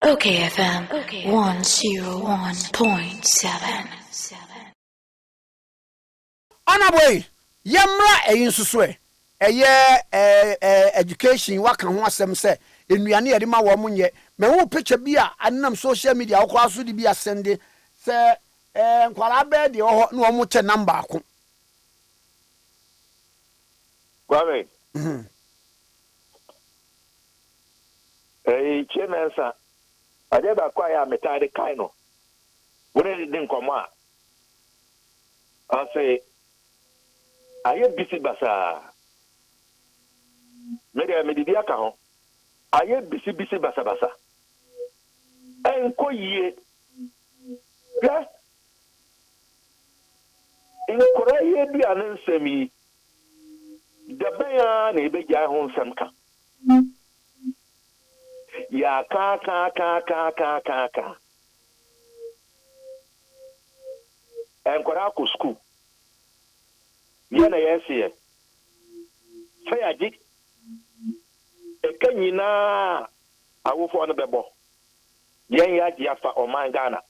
OKFM 101.7. Honorable, yamra eyinsusue. Eye education waka ho asem se enuane yede ma wo munye. Me wo picture bi a anam social media wo kwa so di bi asende se nkwala be de ho na wo mo che number ako. Kwame. Chimensa. Ade ba kwa ya metade kai no. Wone di nkomo a. Ase aye bisi basa. Medidi aka ho. Aye bisi basa. Enko yie. Ya. Enkora ye bi anansami. Dabaya na ebeja ho nsam ka. Ya ka. Enkora ko school. Ye na yesiye. Say aji. Ekanyina awofo no bebo. Yen ya ji afa o man Ghana.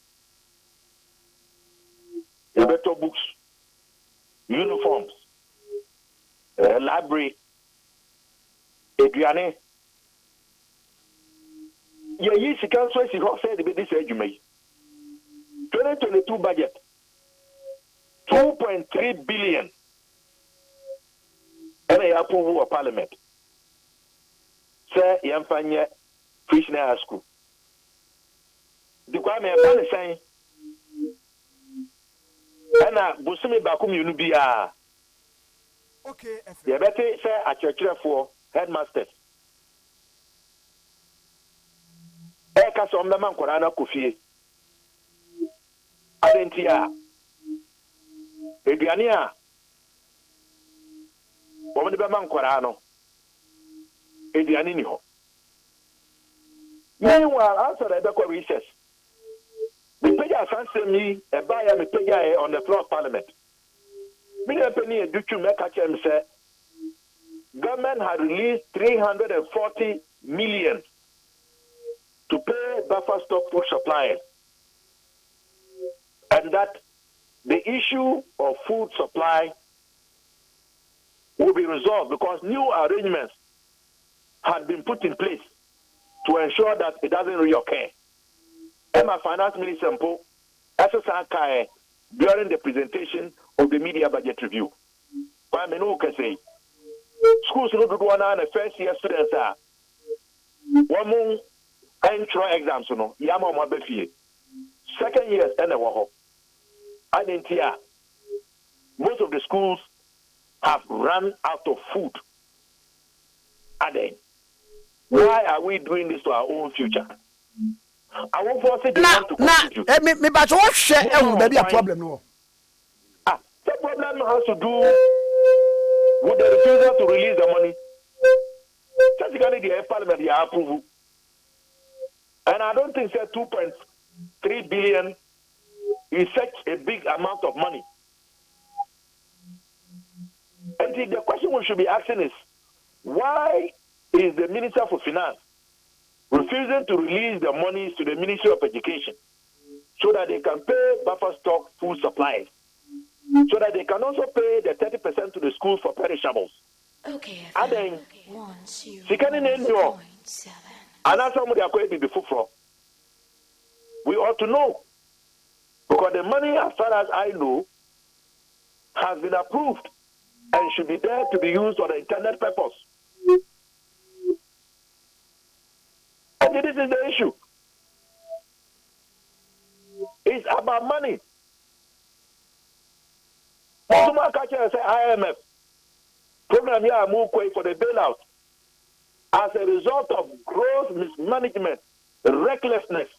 Better books, uniforms, library, eduane. Ye sika so si ho say the this adwuma 2022 budget 2.3 billion. And I approve of parliament. Say yamfanye Christian school. The Kwame Ban saying Ana busumi bakum yunu biya. Okay, ye bete say achechirefo headmasters. Ka so mbema nkora na kofie. Adentia. Eduane a wo mde bema nkora no. Eduane ni ho. Meanwhile, answer the recess. The Peja Sansemi, a buyer, me Peja on the floor of parliament. Many penny do to make a chance say government had released 340 million to pay buffer stock food suppliers. And that the issue of food supply will be resolved because new arrangements had been put in place to ensure that it doesn't reoccur. And my finance minister SSR during the presentation of the media budget review. But I know say schools no do one and first year students are one more entry exams no yama mo befie. Second years and a wo. I didn't hear most of the schools have run out of food. And then why are we doing this to our own future? I won't force it to contribute. Me but what share maybe a problem no. The problem has to do with the refusal to release the money. Basically, the parliament they approve. And I don't think that 2.3 billion is such a big amount of money. And the question we should be asking is, why is the Minister for Finance refusing to release the monies to the Ministry of Education so that they can pay buffer stock food supplies, so that they can also pay the 30% to the schools for perishables? Okay. And then, we ought to know, because the money, as far as I know, has been approved and should be there to be used for the intended purpose. And this is the issue. It's about money. Say IMF program here move for the bailout as a result of gross mismanagement, recklessness,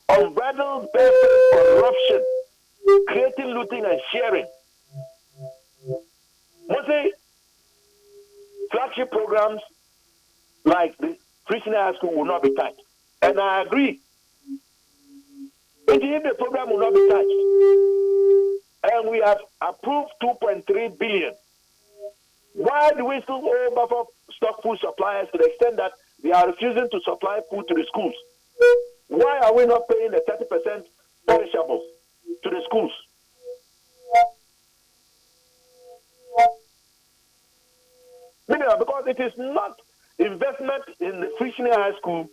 unbridled corruption, creating looting and sharing. Mostly flagship programs like the Christian High School will not be touched. And I agree. If the program will not be touched, and we have approved 2.3 billion, why do we still owe buffer stock food suppliers to the extent that they are refusing to supply food to the schools? Why are we not paying the 30% perishables to the schools? Because it is not investment in the free senior high school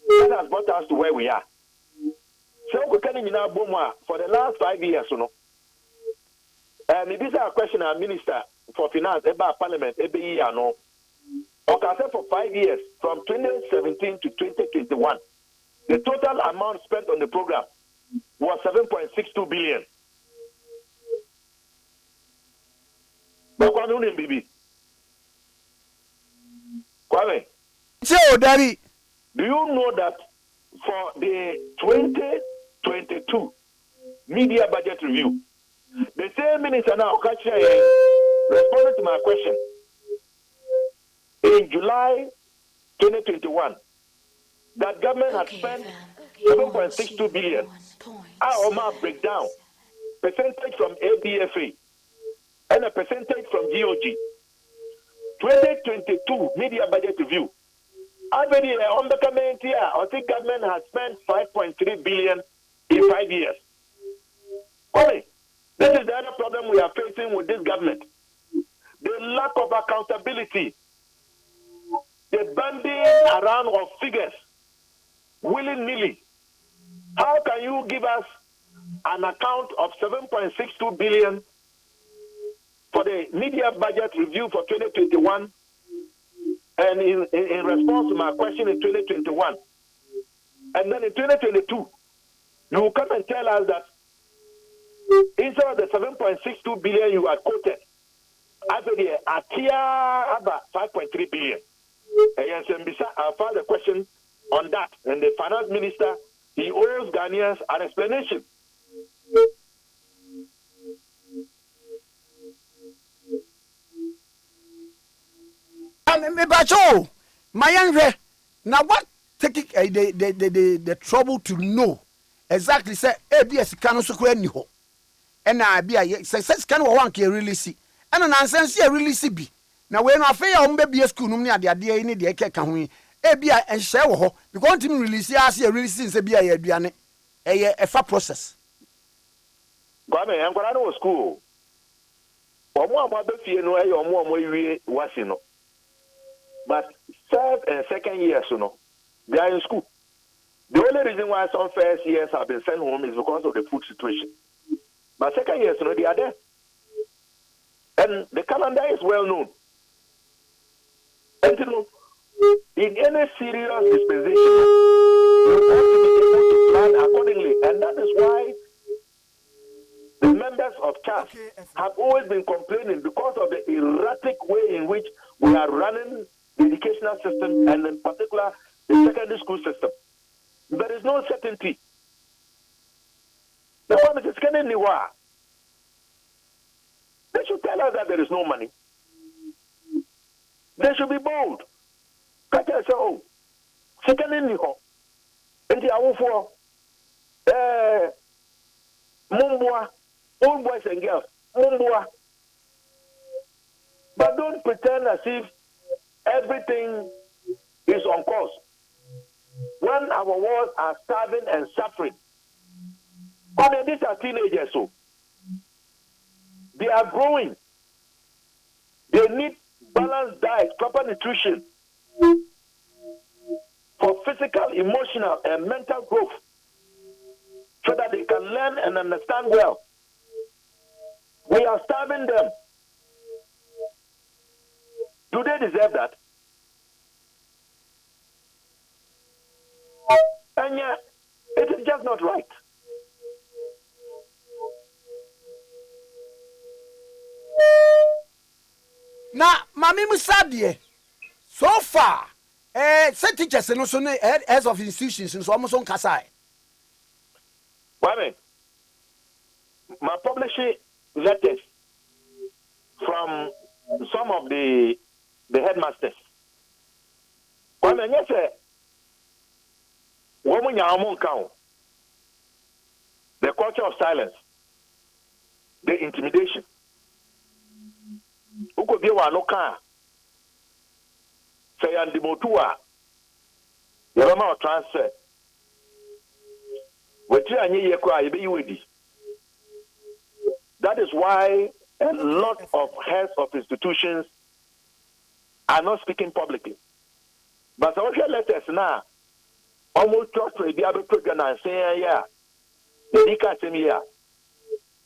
that has brought us to where we are. So for the last 5 years, this is a question our minister for finance about parliament every year. Okay, for 5 years, from 2017 to 2021, the total amount spent on the program was 7.62 billion. Kwame, do you know that for the 2022 media budget review, the same minister now responded to my question in July 2021 that government had spent 7.62 billion. Our breakdown, percentage from ABFA and a percentage from GOG. 2022 media budget review. Already on the comment here, I think government has spent 5.3 billion in 5 years. Okay, this is the other problem we are facing with this government. The lack of accountability, the banding around of figures, willy-nilly. How can you give us an account of 7.62 billion for the media budget review for 2021? And in response to my question in 2021, and then in 2022, you will come and tell us that instead of the 7.62 billion you had quoted, about 5.3 billion. And I filed a question on that, and the finance minister, he owes Ghanaians an explanation. My young now what take the trouble to know exactly say ABS can also ni ho and I be a success can one can really see and an answer really see be now when I fail on baby school no near the idea in the eke can we ABI and share ho because him release as a release since be a aduane a fa process Gwame en kwara no school omo amaba fie no e omo wie wasi no. But third and second years, they are in school. The only reason why some first years have been sent home is because of the food situation. But second years, they are there. And the calendar is well known. And in any serious dispensation, you have to be able to plan accordingly. And that is why the members of CHAS have always been complaining because of the erratic way in which we are running the educational system, and in particular the secondary school system. There is no certainty. The one is scanning the war. They should tell us that there is no money. They should be bold. Catch us all. Seconding the home. And the hour for Mumbwa, old boys and girls, Mumbwa. But don't pretend as if everything is on course. When our wards are starving and suffering, these are teenagers, so they are growing. They need balanced diet, proper nutrition for physical, emotional, and mental growth so that they can learn and understand well. We are starving them. Do they deserve that? And yet, it is just not right. Now, Mami Musadie, so far, some teachers and also heads of institutions and so almost on Kasai. Why, my publishing letters from some of the headmasters. Why, yes, sir. Woman, the culture of silence, the intimidation. Who could be one car? Say, and the motua, the amount of transfer. That is why a lot of heads of institutions are not speaking publicly. But social letters now, almost just to be able to say, yeah,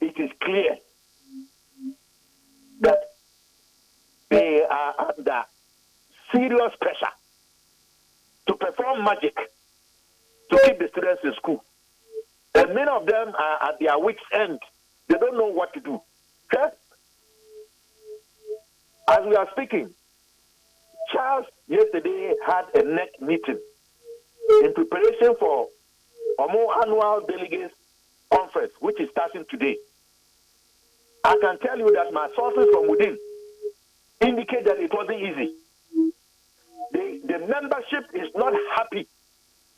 it is clear that they are under serious pressure to perform magic to keep the students in school. And many of them are at their wits' end. They don't know what to do. Okay? As we are speaking, Charles yesterday had a NEC meeting in preparation for a more annual delegates conference, which is starting today. I can tell you that my sources from within indicate that it wasn't easy. The membership is not happy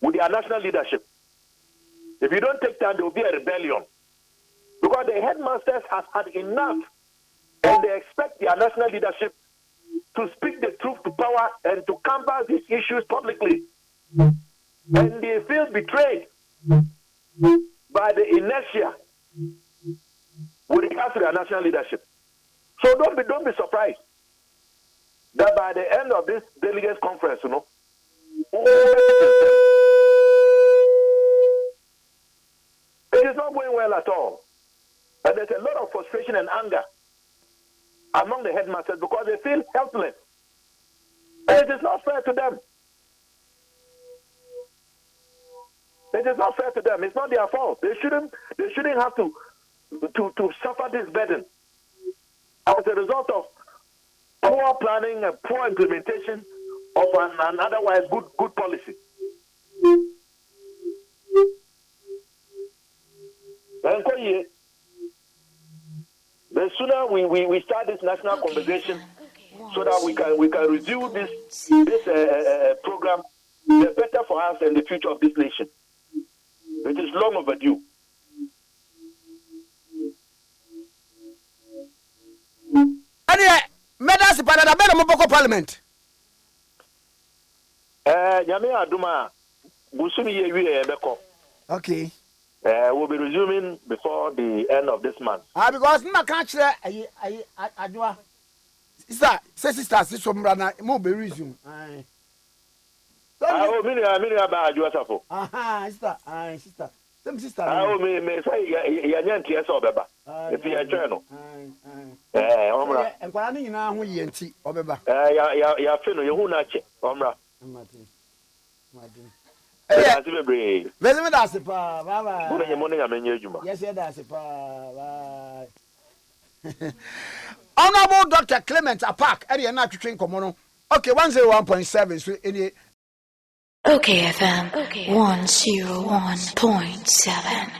with their national leadership. If you don't take time, there will be a rebellion. Because the headmasters have had enough, and they expect their national leadership to speak the truth to power and to combat these issues publicly. And they feel betrayed by the inertia with regards to their national leadership. So don't be surprised that by the end of this delegates conference, it is not going well at all. And there's a lot of frustration and anger among the headmasters because they feel helpless. And it is not fair to them. It is not fair to them. It's not their fault. They shouldn't have to suffer this burden as a result of poor planning and poor implementation of an otherwise good policy. The sooner we start this national conversation so that we can resume this program, the better for us and the future of this nation. It is long overdue. Anyway, medals para da bela moboko parliament. Nyame aduma busumi ye wi ebeko. Okay. We'll be resuming before the end of this month. Because I can't share Adwa. Sister, so brother, mo be resume. Mini ba Adwa safo. Sister. Some sister. Me say ya nyanti ese obeba. If you try no. Omra. Enkwara ni nyina ho ye nti obeba. Ya fe no ye hu na che. Omra. Martin. Yes, Honorable Dr. Clement Apaak, Eddie na twetwe nkomo. Okay, 101.7 so any okayfm 101.7